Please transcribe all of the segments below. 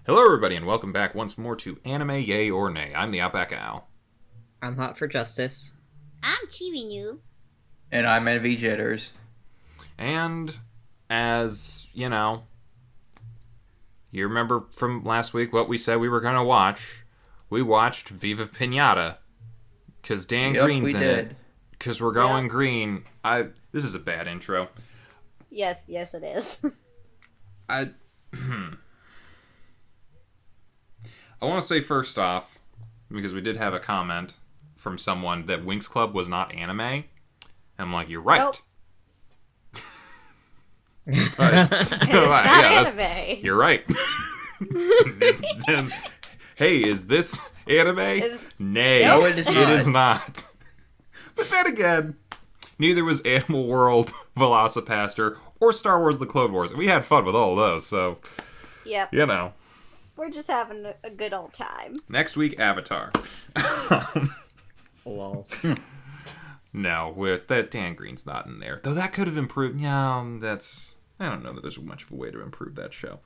Hello, everybody, and welcome back once more to Anime Yay or Nay. I'm the OutbackAl. I'm hot for justice. I'm cheating you. And I'm NV Jitters. And, as, you remember from last week what we said we were going to watch. We watched Viva Pinata. Because Dan Green's in it. Because we're going green. This is a bad intro. Yes, it is. I want to say first off, because we did have a comment from someone that Winx Club was not anime. And I'm like, you're right. Nope. But, It's not anime. You're right. Hey, is this anime? Nay, No, it is not. It is not. But then again, neither was Animal World, Velocipaster, or Star Wars The Clone Wars. We had fun with all of those, so, Yep. We're just having a good old time. Next week, Avatar. Lol. No, with that Dan Green's not in there. Though that could have improved. Yeah, I don't know that there's much of a way to improve that show.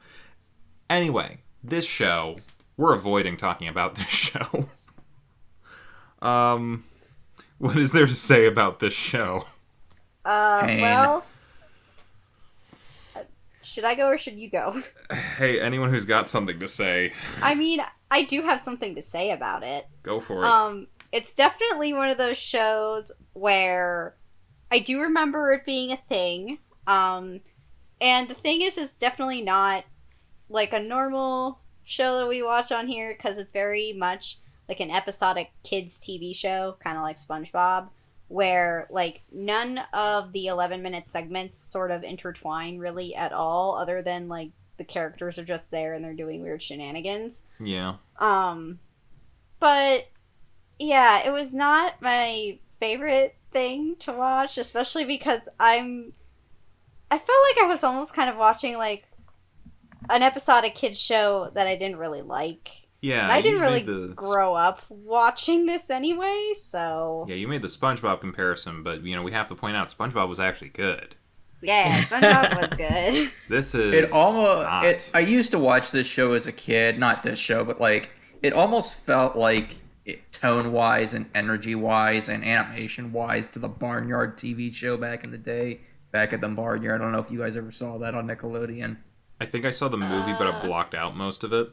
Anyway, this show, we're avoiding talking about this show. What is there to say about this show? Pain. Well, should I go or should you go? Hey, anyone who's got something to say, I mean, I do have something to say about it. go for it. It's definitely one of those shows where I do remember it being a thing. And the thing is, it's definitely not like a normal show that we watch on here because it's very much like an episodic kids TV show, kind of like SpongeBob, where like none of the 11-minute segments sort of intertwine really at all, other than like the characters are just there and they're doing weird shenanigans. Yeah. But yeah, it was not my favorite thing to watch, especially because I felt like I was almost kind of watching like an episodic kids show that I didn't really like. Yeah, And I didn't you really made grow up watching this anyway, so Yeah, you made the SpongeBob comparison, but, we have to point out SpongeBob was actually good. yeah, SpongeBob was good. This is It almost. not. I used to watch this show as a kid. Not this show, but like it almost felt like tone wise and energy wise and animation wise to the Barnyard TV show back in the day. Back at the Barnyard. I don't know if you guys ever saw that on Nickelodeon. I think I saw the movie, but I blocked out most of it.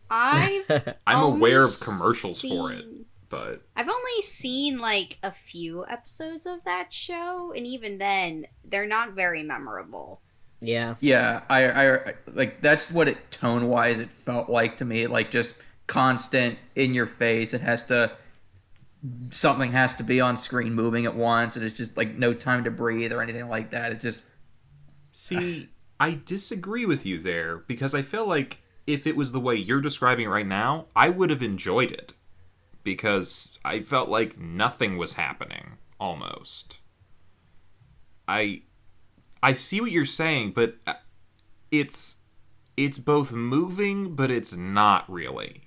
I'm aware of commercials for it, but I've only seen like a few episodes of that show, and even then, they're not very memorable. Yeah. Yeah, I like that's what it tone wise it felt like to me. Like just constant in your face. Something has to be on screen moving at once, and it's just like no time to breathe or anything like that. It just see, I disagree with you there because I feel like if it was the way you're describing it right now, I would have enjoyed it because I felt like nothing was happening almost. I see what you're saying, but it's both moving, but it's not really.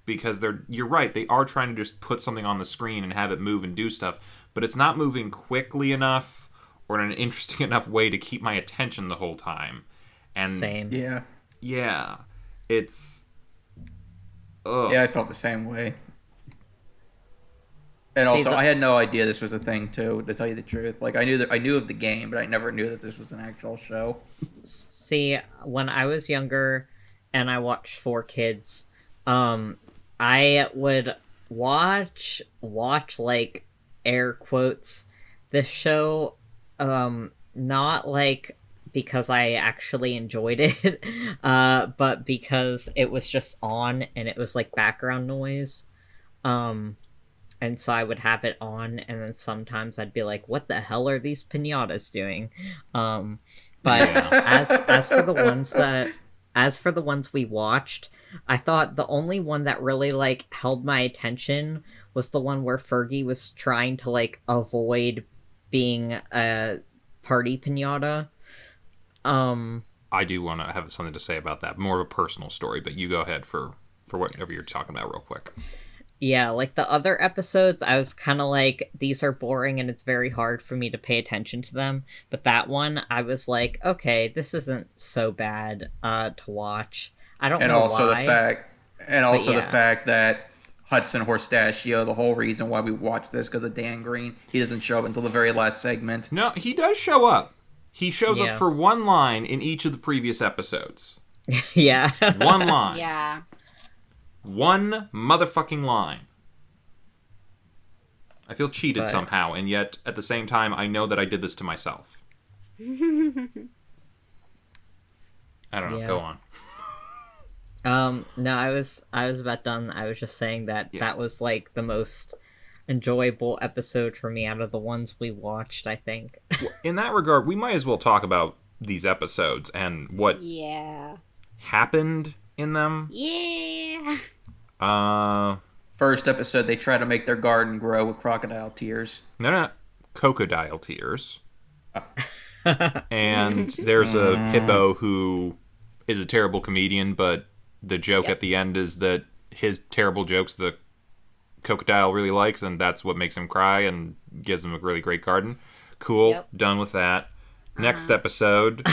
Because you're right, they are trying to just put something on the screen and have it move and do stuff, but it's not moving quickly enough or in an interesting enough way to keep my attention the whole time. And Same. yeah, it's yeah, I felt the same way. And See, also, I had no idea this was a thing too. To tell you the truth, like I knew of the game, but I never knew that this was an actual show. See, when I was younger and I watched 4Kids, I would watch like air quotes this show, not like because I actually enjoyed it, but because it was just on and it was like background noise. And so I would have it on, and then sometimes I'd be like, "What the hell are these pinatas doing?" But as for the ones we watched, I thought the only one that really like held my attention was the one where Fergie was trying to like avoid being a party pinata. I do want to have something to say about that, more of a personal story, but you go ahead for whatever you're talking about real quick. Yeah, like the other episodes, I was kind of like, these are boring and it's very hard for me to pay attention to them. But that one, I was like, okay, this isn't so bad to watch. I don't And know also why. the yeah. fact that Hudson Horstachio, the whole reason why we watch this because of Dan Green, he doesn't show up until the very last segment. No, he does show up. He shows up Yeah. for one line in each of the previous episodes. Yeah. One line. Yeah. One motherfucking line. I feel cheated But- somehow, and yet, at the same time, I know that I did this to myself. I don't know. Yeah. Go on. No, I was about done. I was just saying that Yeah. that was like the most enjoyable episode for me out of the ones we watched, I think. In that regard, we might as well talk about these episodes and what Yeah. happened in them. Yeah. First episode, they try to make their garden grow with crocodile tears. They're not crocodile tears. And there's a hippo who is a terrible comedian, but the joke Yep. at the end is that his terrible jokes the crocodile really likes, and that's what makes him cry and gives him a really great garden. Cool. Yep. Done with that. Next episode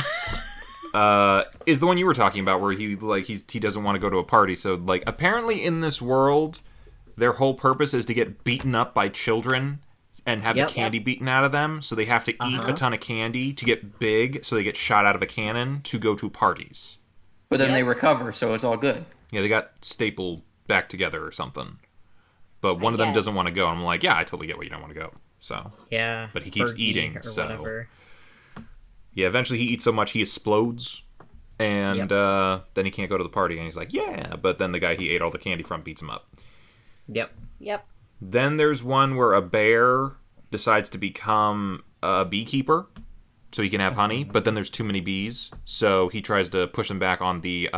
is the one you were talking about, where he doesn't want to go to a party. So like apparently in this world, their whole purpose is to get beaten up by children and have Yep. the candy beaten out of them. So they have to eat a ton of candy to get big. So they get shot out of a cannon to go to parties. But then Yep. they recover, so it's all good. Yeah, they got stapled back together or something. But one of them doesn't guess. want to go. And I'm like, yeah, I totally get why you don't want to go. So Yeah. But he keeps Fergie eating, or so- whatever. yeah, eventually he eats so much he explodes. And Yep. then he can't go to the party. And he's like, yeah. But then the guy he ate all the candy from beats him up. Yep. Yep. Then there's one where a bear decides to become a beekeeper so he can have honey, but then there's too many bees, so he tries to push them back on the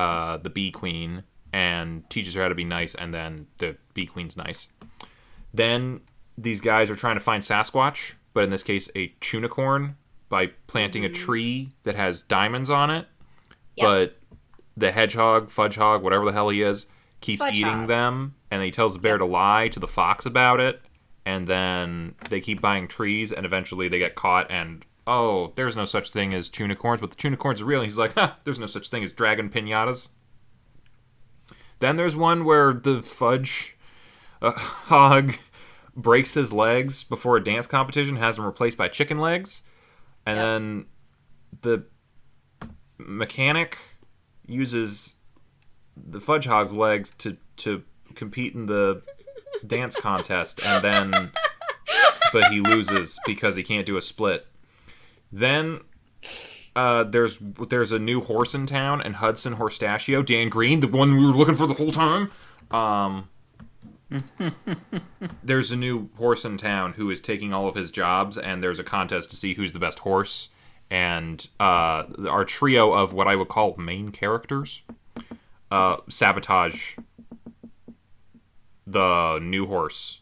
bee queen and teaches her how to be nice, and then the bee queen's nice. Then these guys are trying to find Sasquatch, but in this case a tunicorn, by planting a tree that has diamonds on it. Yep. But the hedgehog, fudge hog, whatever the hell he is, keeps Fudge eating hog. them, and he tells the bear Yep. to lie to the fox about it, and then they keep buying trees, and eventually they get caught, and oh, there's no such thing as tunicorns, but the tunicorns are real. And he's like, ha, there's no such thing as dragon pinatas. Then there's one where the fudge hog breaks his legs before a dance competition, has him replaced by chicken legs, and then the mechanic uses the fudge hog's legs to compete in the dance contest, and then but he loses because he can't do a split. Then there's a new horse in town, and Hudson Horstachio, Dan Green, the one we were looking for the whole time. There's a new horse in town who is taking all of his jobs, and there's a contest to see who's the best horse. And our trio of what I would call main characters sabotage the new horse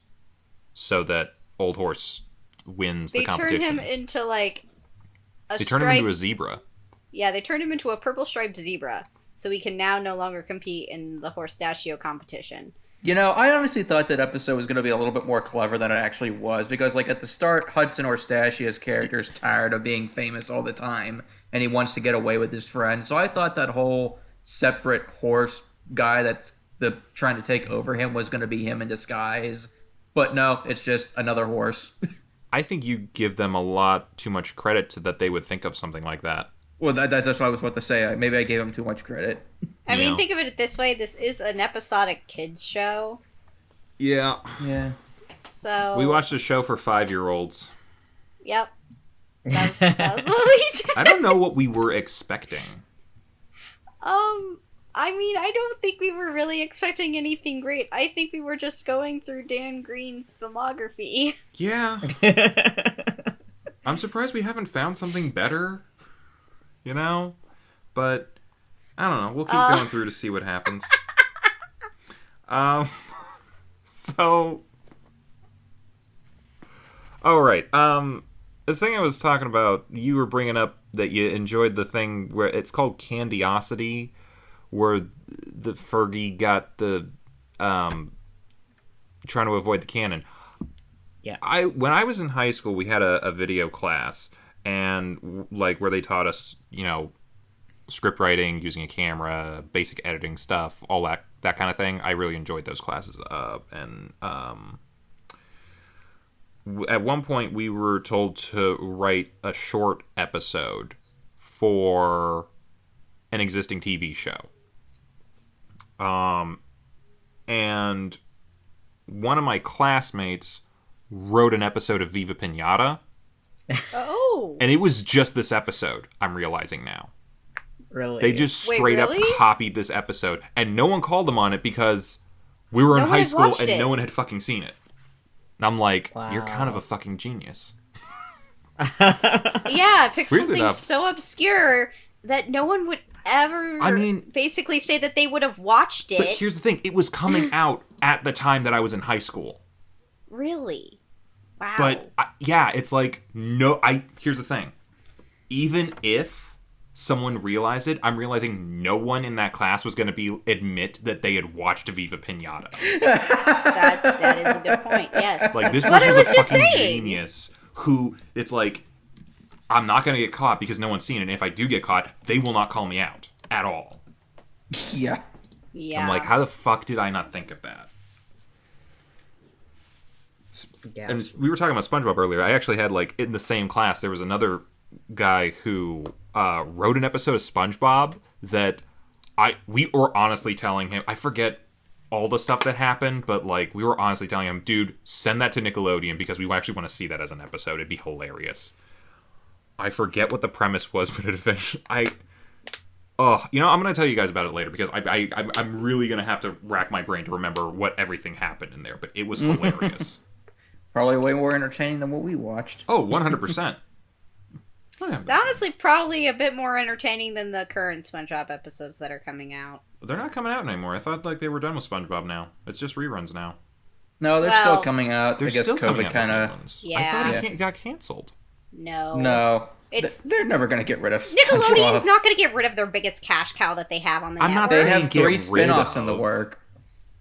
so that old horse wins They the turn competition. him into like a They turn him into a striped- zebra. Yeah, they turned him into a purple striped zebra, so he can now no longer compete in the Horstachio competition. You know, I honestly thought that episode was going to be a little bit more clever than it actually was, because, like, at the start, Hudson Horstachio's character is tired of being famous all the time, and he wants to get away with his friend. So I thought that whole separate horse guy that's trying to take over him was going to be him in disguise. But no, it's just another horse. I think you give them a lot too much credit to that they would think of something like that. Well, that's what I was about to say. Maybe I gave him too much credit. I You mean, know. think of it this way: this is an episodic kids show, Yeah. Yeah. so We watched a show for 5-year-olds. Yep, that's what we did. I don't know what we were expecting. I mean, I don't think we were really expecting anything great. I think we were just going through Dan Green's filmography. Yeah. I'm surprised we haven't found something better. You know? But I don't know. We'll keep going through to see what happens. So all right. The thing I was talking about, you were bringing up that you enjoyed the thing where it's called Candiosity, where the Fergie got the trying to avoid the cannon. Yeah. When I was in high school, we had a video class, and like where they taught us, you know, script writing, using a camera, basic editing stuff, all that kind of thing. I really enjoyed those classes. At one point, we were told to write a short episode for an existing TV show. And one of my classmates wrote an episode of Viva Pinata. Oh. And it was just this episode, I'm realizing now. Really? They just straight up really? copied this episode. And no one called them on it because we were in No one high had school watched and it. no one had fucking seen it. And I'm like, you're kind of Wow. a fucking genius. Yeah, pick Weird something enough. so obscure that no one would ever I mean- basically say that they would have watched it. But here's the thing. It was coming out at the time that I was in high school. Really? Wow. But yeah, it's like here's the thing. Even if someone realized it, I'm realizing no one in that class was going to admit that they had watched Viva Pinata. that is a good point. Yes. Like, this that's what person I was a just fucking saying. genius who it's like, I'm not going to get caught because no one's seen it. And if I do get caught, they will not call me out at all. Yeah. Yeah. I'm like, how the fuck did I not think of that? Yeah. And we were talking about SpongeBob earlier. I actually had, like, in the same class, there was another guy who wrote an episode of SpongeBob that we were honestly telling him, I forget all the stuff that happened, but, like, we were honestly telling him, dude, send that to Nickelodeon because we actually want to see that as an episode. It'd be hilarious. I forget what the premise was, but it eventually... I'm going to tell you guys about it later because I'm really going to have to rack my brain to remember what everything happened in there, but it was hilarious. Probably way more entertaining than what we watched. Oh, 100%. Honestly, probably a bit more entertaining than the current SpongeBob episodes that are coming out. They're not coming out anymore. I thought like they were done with SpongeBob now. It's just reruns now. No, they're Well, still coming out. They're I guess still coming COVID out kind with of. new ones. Yeah. I thought Yeah. it got canceled. No. No, It's- they're never gonna get rid of Nickelodeon's SpongeBob. not going to get rid of their biggest cash cow that they have on the I'm not network. They saying have get 3 rid spin-offs in the of. work.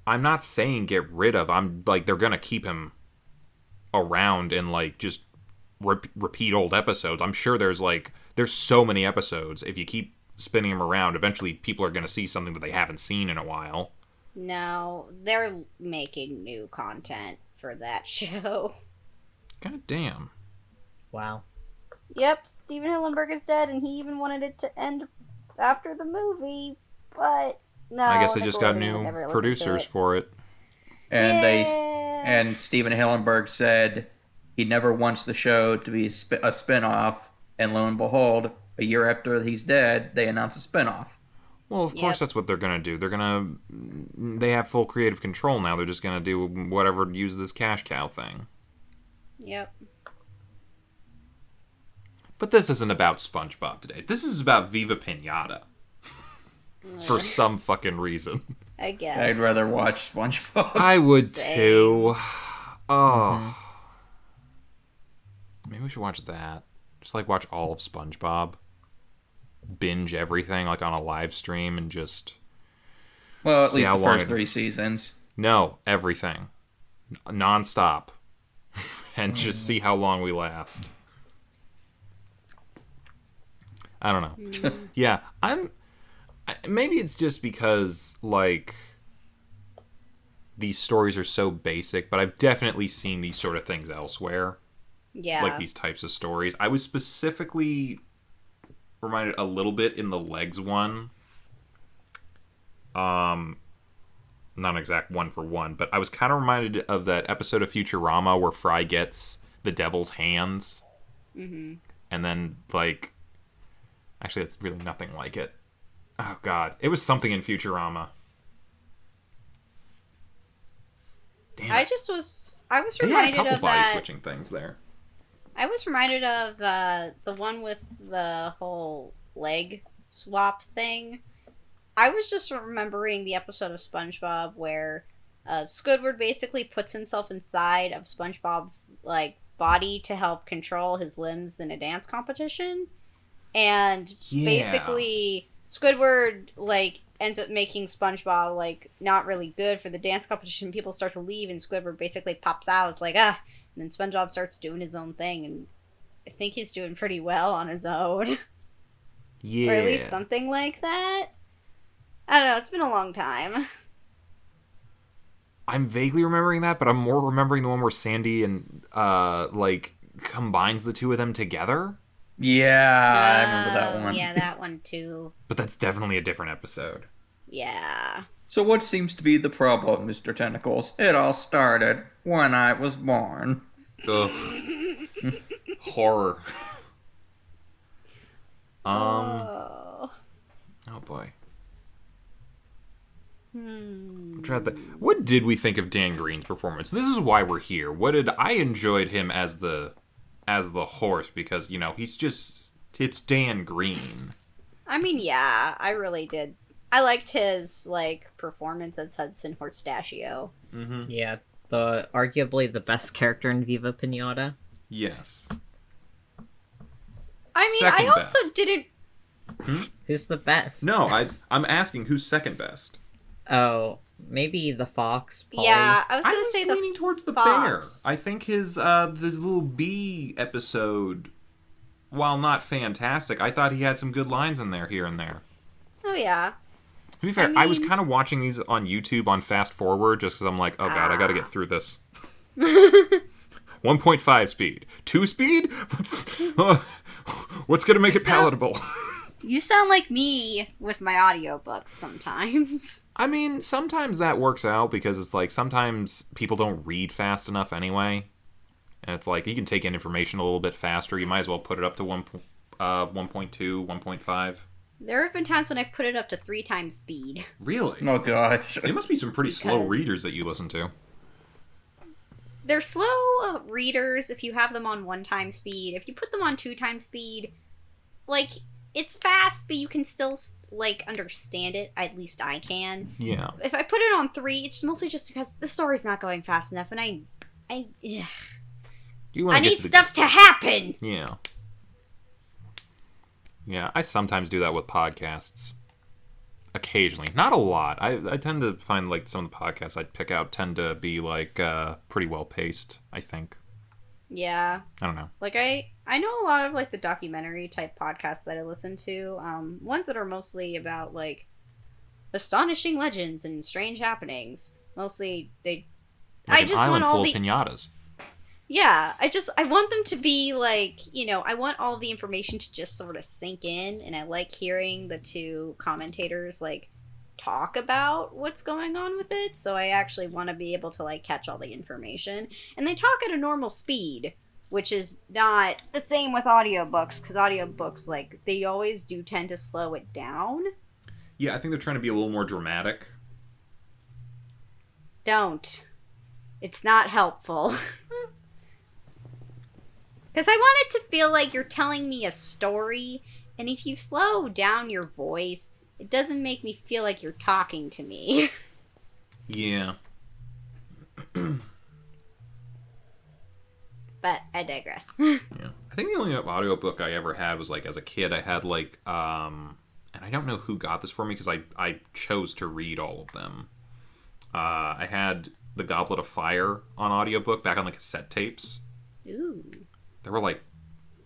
I'm not saying get rid of. I'm like they're gonna keep him around and like just repeat old episodes. I'm sure there's so many episodes. If you keep spinning them around, eventually people are gonna see something that they haven't seen in a while. No, they're making new content for that show. God damn. Wow. Yep, Steven Hillenburg is dead, and he even wanted it to end after the movie, but no. I guess they just got Nickelodeon new never listened to producers it. for it. And Yeah. and Steven Hillenburg said he never wants the show to be a spin-off, and lo and behold, a year after he's dead, they announce a spin-off. Well, of course Yep. that's what they're gonna do. They have full creative control now. They're just gonna do whatever to use this cash cow thing. Yep. But this isn't about SpongeBob today. This is about Viva Pinata. For some fucking reason. I guess. I'd rather watch SpongeBob. I would Same. too. Oh. Maybe we should watch that. Just like watch all of SpongeBob. Binge everything like on a live stream and just... Well, at See least how the long first it- 3 seasons. No, everything. Non-stop. And just see how long we last. I don't know. Yeah, maybe it's just because, like, these stories are so basic, but I've definitely seen these sort of things elsewhere. Yeah. Like, these types of stories. I was specifically reminded a little bit in the Legs one. Not an exact one for one, but I was kind of reminded of that episode of Futurama where Fry gets the devil's hands. Mm-hmm. And then, like... Actually, it's really nothing like it. Oh, God. It was something in Futurama. Damn I it. was They had a reminded couple of body that. switching things there. I was reminded of the one with the whole leg swap thing. I was just remembering the episode of SpongeBob where Squidward basically puts himself inside of SpongeBob's like body to help control his limbs in a dance competition, and Yeah. basically Squidward like ends up making SpongeBob like not really good for the dance competition. People start to leave, and Squidward basically pops out. It's like and then SpongeBob starts doing his own thing, and I think he's doing pretty well on his own. Yeah. Or at least something like that. I don't know, it's been a long time. I'm vaguely remembering that, but I'm more remembering the one where Sandy and, like, combines the two of them together. Yeah, I remember that one. Yeah, that one too. But that's definitely a different episode. Yeah. So what seems to be the problem, Mr. Tentacles? It all started when I was born. Ugh. Horror. Oh. Oh boy. Hmm. I'm trying to think. What did we think of Dan Green's performance? This is why we're here. I enjoyed him as the horse because, you know, it's Dan Green. I mean, yeah, I really did. I liked his, like, performance as Hudson Horstachio. Mm-hmm. Yeah, arguably the best character in Viva Pinata. Yes. I mean, Second I also best. didn't... Who's the best? No, I'm asking who's second best. Oh, maybe the fox. Polly. Yeah, I was gonna say the leaning towards the fox. bear. I think his this little bee episode, while not fantastic, I thought he had some good lines in there here and there. Oh, yeah. To be fair, I I was mean- kind of watching these on YouTube on fast forward just because I'm like, oh god, I got to get through this. 1.5 speed, 2 speed. What's gonna make it palatable? You sound like me with my audiobooks sometimes. I mean, sometimes that works out because it's like sometimes people don't read fast enough anyway. And it's like you can take in information a little bit faster. You might as well put it up to 1.2, 1.5. There have been times when I've put it up to 3 times speed. Really? Oh gosh. They must be some pretty slow Because- readers that you listen to. They're slow readers if you have them on 1 time speed. If you put them on 2 times speed, like, it's fast, but you can still, like, understand it. At least I can. Yeah. If I put it on 3, it's mostly just because the story's not going fast enough, and I You wanna get need to the stuff good to happen! Yeah. Yeah, I sometimes do that with podcasts. Occasionally. Not a lot. I tend to find, like, some of the podcasts I pick out tend to be, like, pretty well paced, I think. Yeah. I don't know. Like, I know a lot of, like, the documentary type podcasts that I listen to. Ones that are mostly about, like, astonishing legends and strange happenings. Mostly, Like I an just island want all full the... of pinatas. Yeah, I want them to be, like, you know, I want all the information to just sort of sink in, and I like hearing the 2 commentators, like, talk about what's going on with it, so I actually want to be able to, like, catch all the information. And they talk at a normal speed, which is not the same with audiobooks, because audiobooks, like, they always do tend to slow it down. Yeah, I think they're trying to be a little more dramatic. Don't. It's not helpful. Because I want it to feel like you're telling me a story, and if you slow down your voice, it doesn't make me feel like you're talking to me. Yeah. But I digress. Yeah. I think the only audiobook I ever had was, like, as a kid, I had, like, and I don't know who got this for me because I chose to read all of them. I had The Goblet of Fire on audiobook back on the cassette tapes. Ooh. There were, like,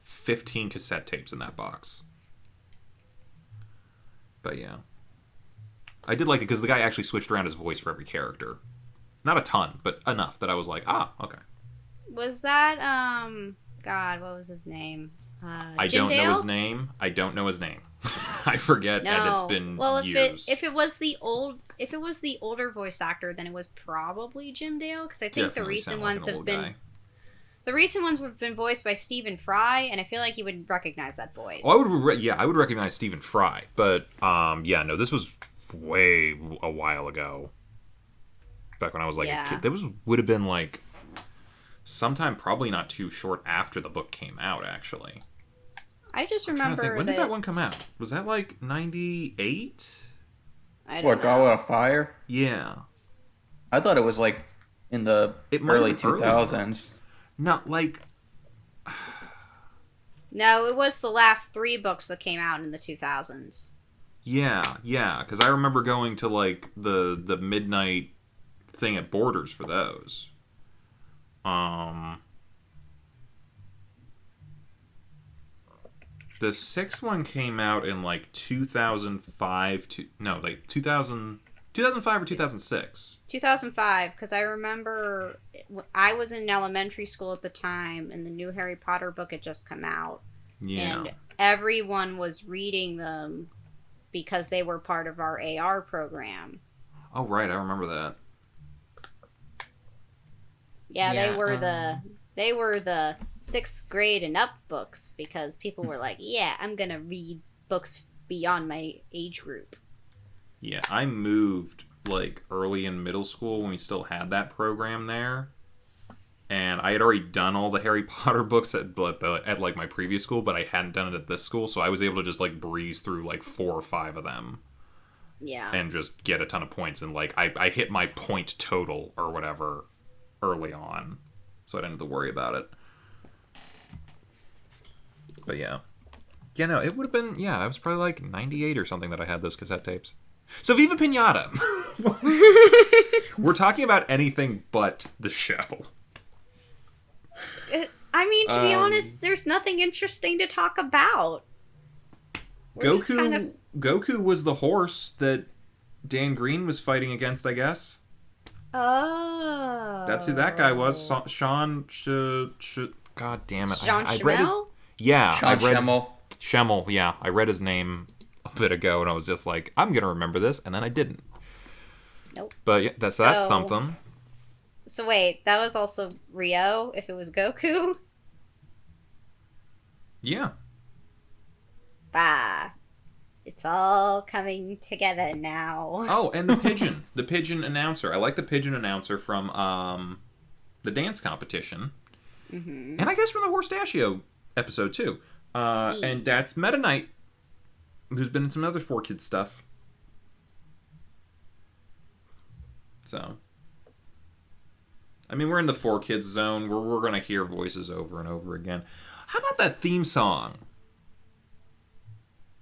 15 cassette tapes in that box. But, yeah. I did like it because the guy actually switched around his voice for every character. Not a ton, but enough that I was like, okay. Was that, God, what was his name? I Jim don't know Dale? his name. I don't know his name. I forget, No. and it's been well, years. if it was the older voice actor, then it was probably Jim Dale, because I think Definitely the recent sound like ones an have old been guy. the recent ones have been voiced by Stephen Fry, and I feel like you would recognize that voice. Well, I would recognize Stephen Fry, but yeah, no, this was way a while ago. Back when I was like a kid, would have been like sometime probably not too short after the book came out. Actually, I just I'm trying to remember think, when did that one come out? Was that like 98? I don't What, know. Goblet of Fire? Yeah, I thought it was like in the It might have early been earlier. 2000s. not like No, it was the last 3 books that came out in the 2000s. yeah, because I remember going to like the midnight thing at Borders for those. The sixth one came out in like 2005 to no, like 2005 or 2006. 2005, because I remember I was in elementary school at the time, and the new Harry Potter book had just come out. Yeah. And everyone was reading them because they were part of our AR program. Oh, right. I remember that. Yeah, Yeah, they were the 6th grade and up books because people were like, yeah, I'm going to read books beyond my age group. Yeah, I moved like early in middle school when we still had that program there. And I had already done all the Harry Potter books at like my previous school, but I hadn't done it at this school, so I was able to just like breeze through like 4 or 5 of them. Yeah. And just get a ton of points. And like I hit my point total or whatever early on, so I didn't have to worry about it. But yeah. Yeah, no, it would have been, yeah, it was probably like 98 or something that I had those cassette tapes. So Viva Pinata. We're talking about anything but the show. I mean, to be honest, there's nothing interesting to talk about. Goku was the horse that Dan Green was fighting against, I guess. Oh. That's who that guy was. Sean. God damn it! Sean I read his. Schemmel? Yeah, Sean I read Schemmel. Schemmel. Yeah, I read his name a bit ago, and I was just like, I'm gonna remember this, and then I didn't. Nope. But yeah, that's something. So wait, that was also Rio. If it was Goku. Yeah. Bah. It's all coming together now. Oh, and the pigeon announcer. I like the pigeon announcer from the dance competition, and I guess from the Horstachio episode too. And that's Meta Knight, who's been in some other 4Kids stuff. So, I mean, we're in the 4Kids zone. We're gonna hear voices over and over again. How about that theme song?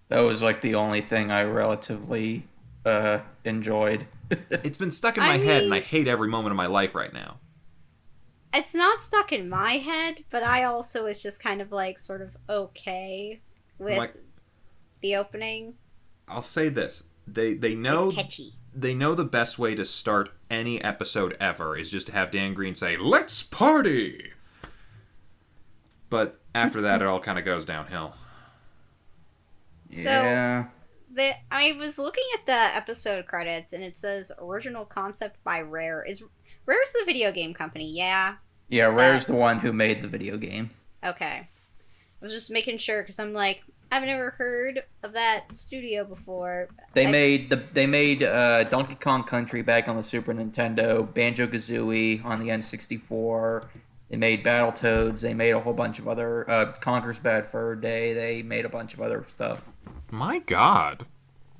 That was like the only thing I relatively enjoyed. It's been stuck in my head, and I hate every moment of my life right now. It's not stuck in my head, but I also was just kind of like sort of okay with the opening. I'll say this: they know It's catchy. They know the best way to start any episode ever is just to have Dan Green say, "Let's party." But after that, it all kind of goes downhill. Yeah. So, I was looking at the episode credits, and it says original concept by Rare. Rare's the video game company? Yeah. Yeah, Rare's the one who made the video game. Okay. I was just making sure because I'm like, I've never heard of that studio before. They made Donkey Kong Country back on the Super Nintendo, Banjo-Kazooie on the N64. They made Battletoads. They made a whole bunch of other Conker's Bad Fur Day. They made a bunch of other stuff. My God.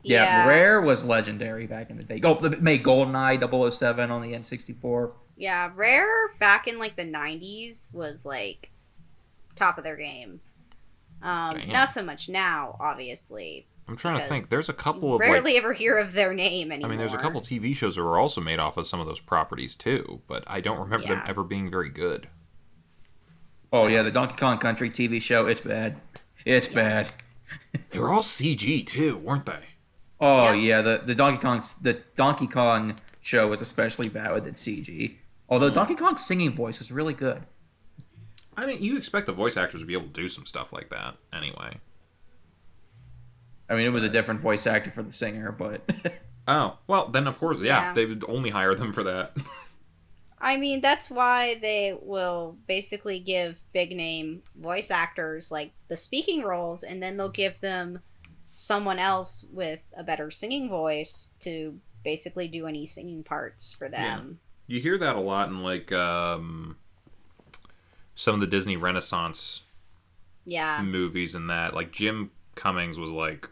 Yeah, Rare was legendary back in the day. They made GoldenEye 007 on the N64. Yeah, Rare back in like the 90s was like top of their game. Not so much now, obviously. I'm trying to think. There's a couple of rarely ever hear of their name anymore. I mean, there's a couple TV shows that were also made off of some of those properties too, but I don't remember them ever being very good. Oh yeah, the Donkey Kong Country TV show, it's bad. It's bad. They were all CG too, weren't they? Oh yeah, the Donkey Kong show was especially bad with its CG. Although Donkey Kong's singing voice is really good. I mean, you expect the voice actors to be able to do some stuff like that anyway. I mean, it was a different voice actor for the singer, but... Oh, well, then of course, they would only hire them for that. I mean, that's why they will basically give big-name voice actors, like, the speaking roles, and then they'll give them someone else with a better singing voice to basically do any singing parts for them. Yeah. You hear that a lot in, like, some of the Disney Renaissance movies and that. Like, Jim Cummings was, like,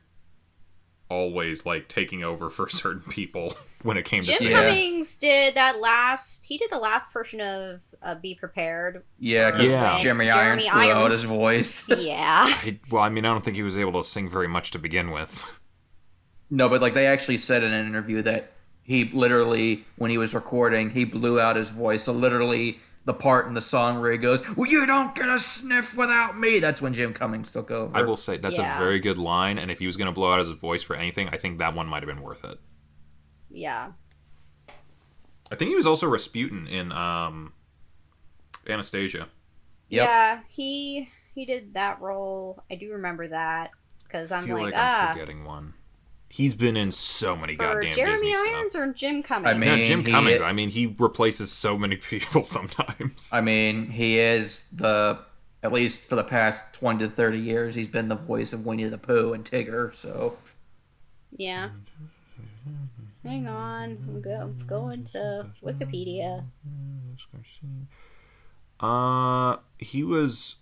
always, like, taking over for certain people when it came to singing. Jim Cummings did the last portion of Be Prepared. Yeah, because Jeremy Irons blew out his voice. Yeah. Well, I mean, I don't think he was able to sing very much to begin with. No, but, like, they actually said in an interview that he literally, when he was recording, he blew out his voice. So literally, the part in the song where he goes, "Well, you don't get a sniff without me." That's when Jim Cummings took over. I will say that's Yeah. a very good line, and if he was going to blow out his voice for anything, I think that one might have been worth it. Yeah. I think he was also Rasputin in Anastasia. Yep. Yeah, he did that role. I do remember that because I I'm feel like, I'm forgetting one. He's been in so many for goddamn Jeremy Disney Irons stuff. or Jim Cummings? I mean, No, Jim he- Cummings. I mean, he replaces so many people sometimes. I mean, he is at least for the past 20 to 30 years, he's been the voice of Winnie the Pooh and Tigger, so. Yeah. Hang on, I'm going to Wikipedia. He was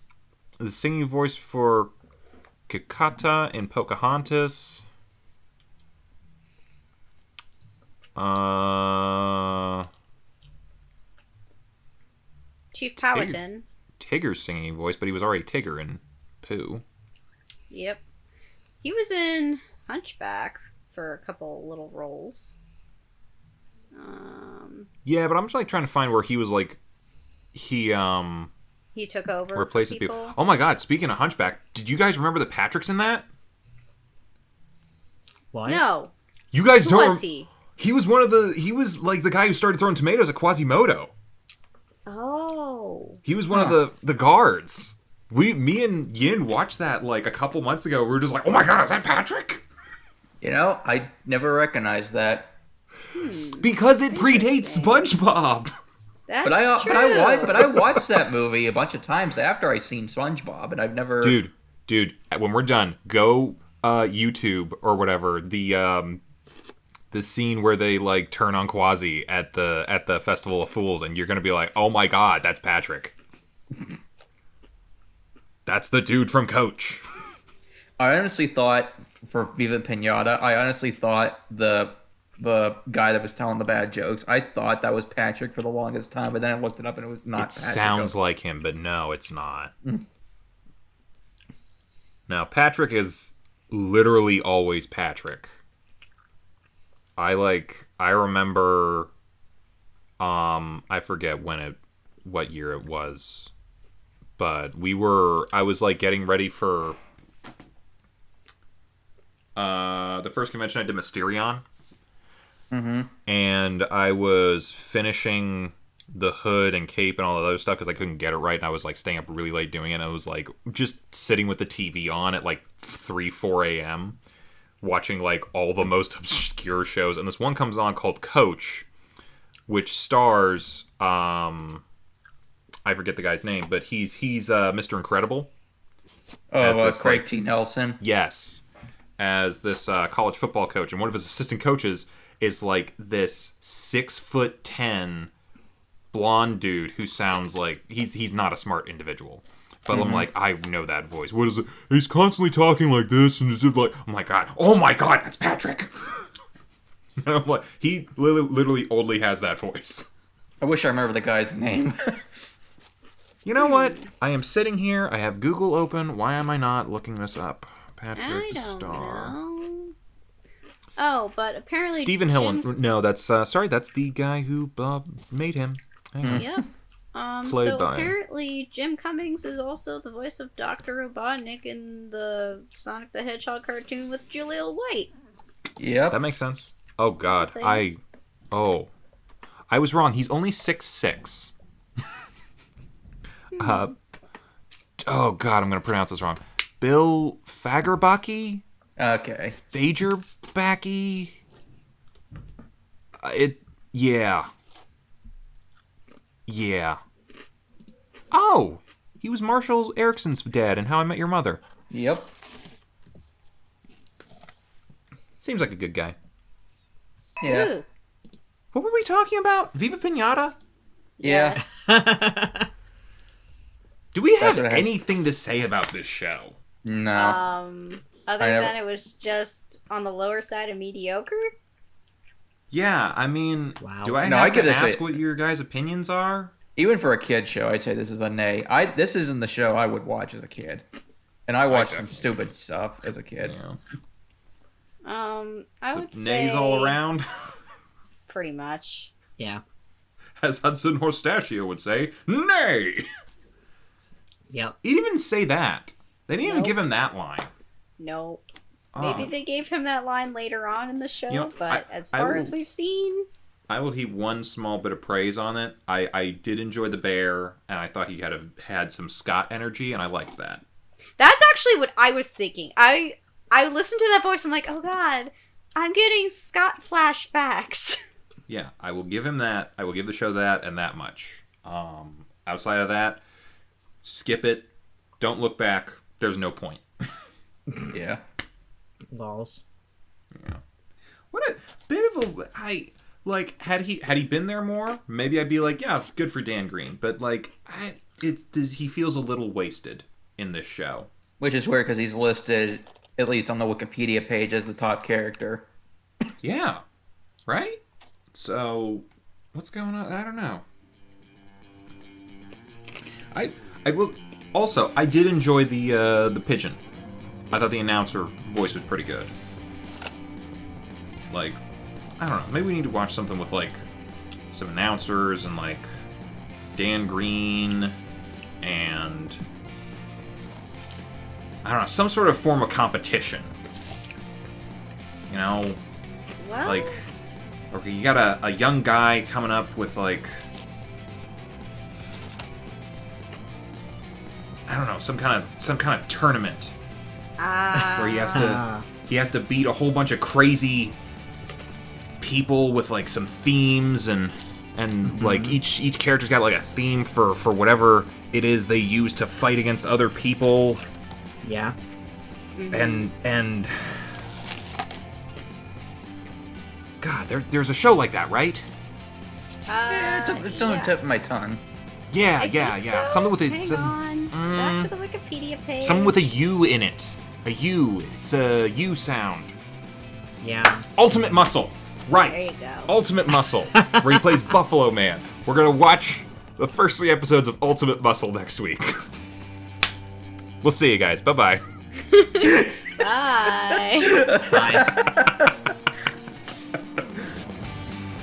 the singing voice for Kakata in Pocahontas. Chief Powhatan. Tigger's singing voice, but he was already Tigger in Pooh. Yep. He was in Hunchback for a couple little roles. Yeah, but I'm just like trying to find where he was like he took over replaces people. people. Oh my god, speaking of Hunchback, did you guys remember that Patrick's in that? What? No. You guys Who don't was he? He was he was like the guy who started throwing tomatoes at Quasimodo. Oh. He was one of the guards. Me and Yin watched that like a couple months ago. We were just like, "Oh my god, is that Patrick?" You know, I never recognized that. Because it predates Interesting. SpongeBob. That's But I true. but I watched that movie a bunch of times after I seen SpongeBob, and I've never. Dude, when we're done, go YouTube or whatever the scene where they like turn on Quasi at the Festival of Fools, and you're gonna be like, "Oh my god, that's Patrick." That's the dude from Coach. I honestly thought for Viva Pinata, the guy that was telling the bad jokes, I thought that was Patrick for the longest time, but then I looked it up and it was not It Patrick. sounds like him, but no, it's not. Now, Patrick is literally always Patrick. I remember I forget what year it was, but I was like getting ready for the first convention I did, Mysterion. Mm-hmm. And I was finishing the hood and cape and all that other stuff because I couldn't get it right, and I was like staying up really late doing it, and I was like just sitting with the TV on at like 4 a.m. watching like all the most obscure shows, and this one comes on called Coach, which stars I forget the guy's name, but he's Mr. Incredible. Craig T. Nelson. Yes, as this college football coach, and one of his assistant coaches is like this 6'10" blonde dude who sounds like he's not a smart individual. But I'm like, I know that voice. What is it? He's constantly talking like this, and is it like, oh my god, that's Patrick. And I'm like, he literally only has that voice. I wish I remember the guy's name. You know what? I am sitting here. I have Google open. Why am I not looking this up? I Patrick don't Star. know. Oh, but apparently Stephen Hillen. No, that's that's the guy who made him. Hang on. Yep. Played So by- apparently Jim Cummings is also the voice of Dr. Robotnik in the Sonic the Hedgehog cartoon with Jaleel White. Yep. That makes sense. Oh god, Thing. I was wrong. He's only 6'6". Oh god, I'm gonna pronounce this wrong. Bill Fagerbaki? Okay. Fagerbaki? Yeah. Oh! He was Marshall Erickson's dad in How I Met Your Mother. Yep. Seems like a good guy. Yeah. Ooh. What were we talking about? Viva Pinata? Yeah. Yes. Do we have That's what I had. anything to say about this show? No. Other I never- than it was just on the lower side of mediocre. Yeah, I mean, Wow. do I No, have I give to this ask a- what your guys' opinions are? Even for a kid show, I'd say this is a nay. This isn't the show I would watch as a kid. And I watched some definitely- stupid stuff as a kid. Yeah. I So would nays say all around. pretty much. Yeah. as Hudson Horstachio would say, nay! Yep. He didn't even say that. They didn't even give him that line. Nope. Maybe they gave him that line later on in the show, but as far as we've seen... I will heap one small bit of praise on it. I did enjoy the bear, and I thought he had some Scott energy, and I liked that. That's actually what I was thinking. I listened to that voice, I'm like, oh god, I'm getting Scott flashbacks. Yeah, I will give him that. I will give the show that and that much. Outside of that, skip it. Don't look back. There's no point. Yeah. Lols. Yeah. What a bit of a... had he been there more, maybe I'd be like, yeah, good for Dan Green. But, he feels a little wasted in this show. Which is weird, because he's listed, at least on the Wikipedia page, as the top character. Yeah. Right? So, what's going on? I don't know. I will... Also, I did enjoy the pigeon. I thought the announcer voice was pretty good. I don't know. Maybe we need to watch something with, some announcers and, Dan Green and... I don't know, some sort of form of competition. You know? Well... Okay, you got a young guy coming up with, I don't know, some kind of tournament. Where he has to beat a whole bunch of crazy people with some themes and each character's got a theme for whatever it is they use to fight against other people. Yeah. Mm-hmm. And God, there's a show like that, right? Yeah, it's on the tip of my tongue. Yeah. So. Something with Hang on. Back to the Wikipedia page. Something with a U in it. A U. It's a U sound. Yeah. Ultimate Muscle. Right. There you go. Ultimate Muscle, where he plays Buffalo Man. We're gonna watch the first 3 episodes of Ultimate Muscle next week. We'll see you guys. Bye-bye. Bye. Bye.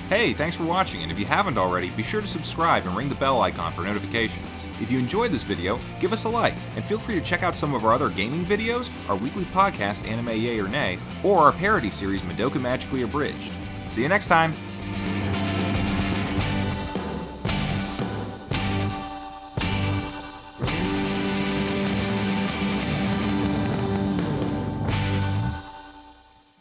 Hey, thanks for watching, and if you haven't already, be sure to subscribe and ring the bell icon for notifications. If you enjoyed this video, give us a like, and feel free to check out some of our other gaming videos, our weekly podcast Anime Yay or Nay, or our parody series Madoka Magically Abridged. See you next time!